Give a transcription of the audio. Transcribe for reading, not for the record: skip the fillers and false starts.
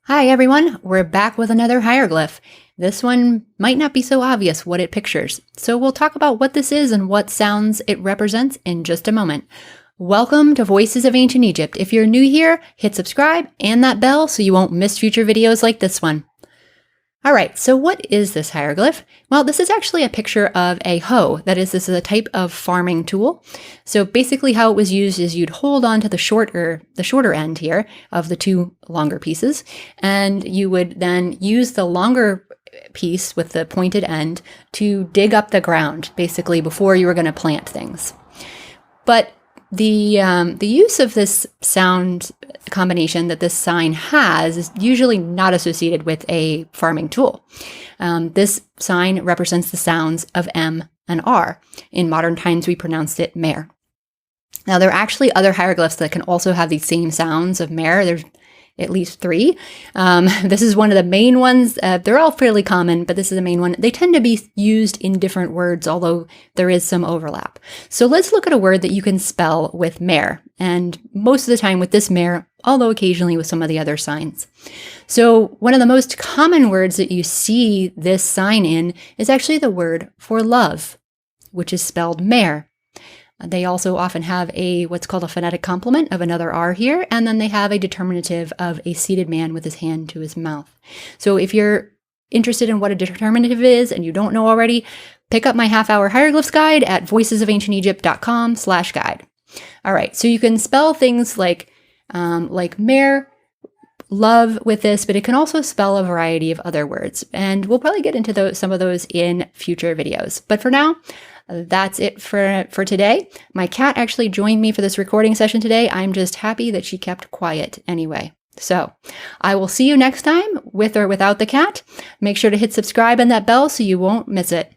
Hi everyone, we're back with another hieroglyph. This one might not be so obvious what it pictures, so we'll talk about what this is and what sounds it represents in just a moment. Welcome to Voices of Ancient Egypt. If you're new here, hit subscribe and that bell so you won't miss future videos like this one. Alright, so what is this hieroglyph? Well, this is actually a picture of a hoe. This is a type of farming tool. So basically how it was used is you'd hold on to the shorter end here of the two longer pieces, and you would then use the longer piece with the pointed end to dig up the ground, basically before you were going to plant things. But the use of this sound combination that this sign has is usually not associated with a farming tool. This sign represents the sounds of M and R. In modern times, we pronounced it mer. Now, there are actually other hieroglyphs that can also have these same sounds of mer. There's at least three. This is one of the main ones. They're all fairly common, but this is the main one. They tend to be used in different words, although there is some overlap. So let's look at a word that you can spell with mer, and most of the time with this mer, although occasionally with some of the other signs. So one of the most common words that you see this sign in is actually the word for love, which is spelled mer. They also often have what's called a phonetic complement of another R here, and then they have a determinative of a seated man with his hand to his mouth. So if you're interested in what a determinative is and you don't know already, pick up my half-hour hieroglyphs guide at voicesofancientegypt.com/guide. All right, so you can spell things like mer, love with this, but it can also spell a variety of other words. And we'll probably get into some of those in future videos. But for now, that's it for today. My cat actually joined me for this recording session today. I'm just happy that she kept quiet anyway. So I will see you next time with or without the cat. Make sure to hit subscribe and that bell so you won't miss it.